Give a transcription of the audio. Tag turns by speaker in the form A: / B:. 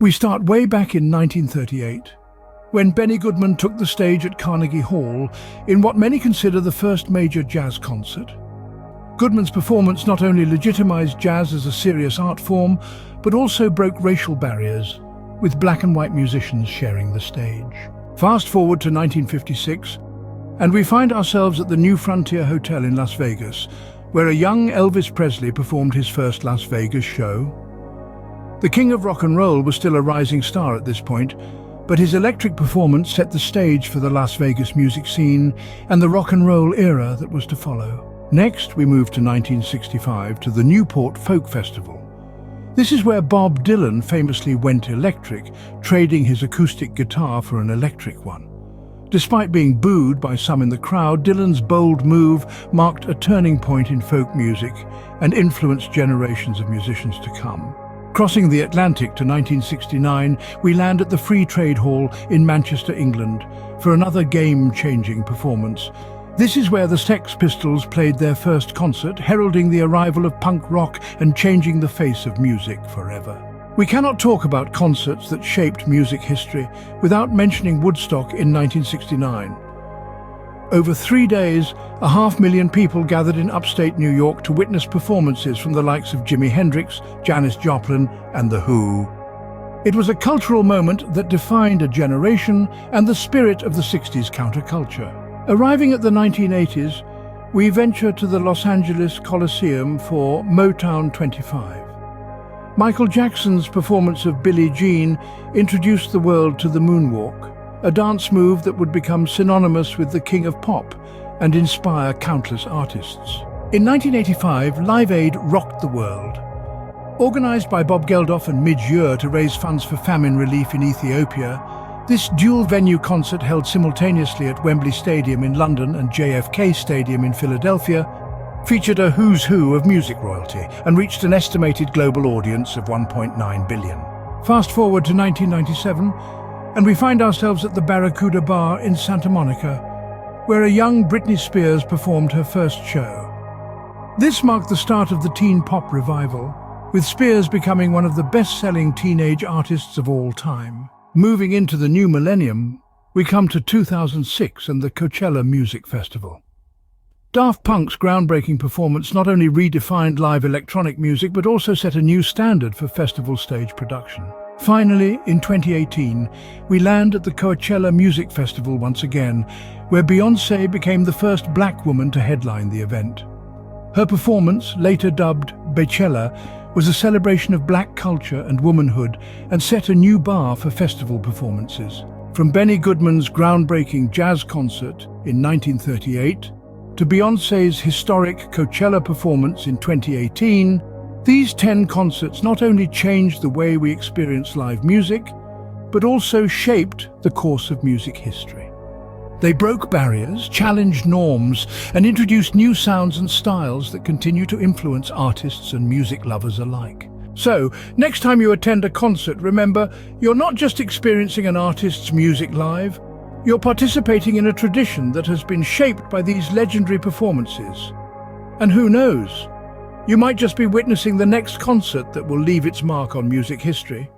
A: We start way back in 1938, when Benny Goodman took the stage at Carnegie Hall in what many consider the first major jazz concert. Goodman's performance not only legitimized jazz as a serious art form, but also broke racial barriers, with black and white musicians sharing the stage. Fast forward to 1956, and we find ourselves at the New Frontier Hotel in Las Vegas, where a young Elvis Presley performed his first Las Vegas show. The king of rock and roll was still a rising star at this point, but his electric performance set the stage for the Las Vegas music scene and the rock and roll era that was to follow. Next, we move to 1965 to the Newport Folk Festival. This is where Bob Dylan famously went electric, trading his acoustic guitar for an electric one. Despite being booed by some in the crowd, Dylan's bold move marked a turning point in folk music and influenced generations of musicians to come. Crossing the Atlantic to 1969, we land at the Free Trade Hall in Manchester, England, for another game-changing performance. This is where the Sex Pistols played their first concert, heralding the arrival of punk rock and changing the face of music forever. We cannot talk about concerts that shaped music history without mentioning Woodstock in 1969. Over 3 days, 500,000 people gathered in upstate New York to witness performances from the likes of Jimi Hendrix, Janis Joplin, and The Who. It was a cultural moment that defined a generation and the spirit of the 60s counterculture. Arriving at the 1980s, we venture to the Los Angeles Coliseum for Motown 25. Michael Jackson's performance of Billie Jean introduced the world to the moonwalk, a dance move that would become synonymous with the king of pop and inspire countless artists. In 1985, Live Aid rocked the world. Organized by Bob Geldof and Midge Ure to raise funds for famine relief in Ethiopia, this dual-venue concert held simultaneously at Wembley Stadium in London and JFK Stadium in Philadelphia featured a who's who of music royalty and reached an estimated global audience of 1.9 billion. Fast forward to 1997, and we find ourselves at the Barracuda Bar in Santa Monica, where a young Britney Spears performed her first show. This marked the start of the teen pop revival, with Spears becoming one of the best-selling teenage artists of all time. Moving into the new millennium, we come to 2006 and the Coachella Music Festival. Daft Punk's groundbreaking performance not only redefined live electronic music, but also set a new standard for festival stage production. Finally, in 2018, we land at the Coachella Music Festival once again, where Beyoncé became the first black woman to headline the event. Her performance, later dubbed Beychella, was a celebration of black culture and womanhood and set a new bar for festival performances. From Benny Goodman's groundbreaking jazz concert in 1938 to Beyoncé's historic Coachella performance in 2018, these 10 concerts not only changed the way we experience live music, but also shaped the course of music history. They broke barriers, challenged norms, and introduced new sounds and styles that continue to influence artists and music lovers alike. So, next time you attend a concert, remember, you're not just experiencing an artist's music live, you're participating in a tradition that has been shaped by these legendary performances. And who knows, you might just be witnessing the next concert that will leave its mark on music history.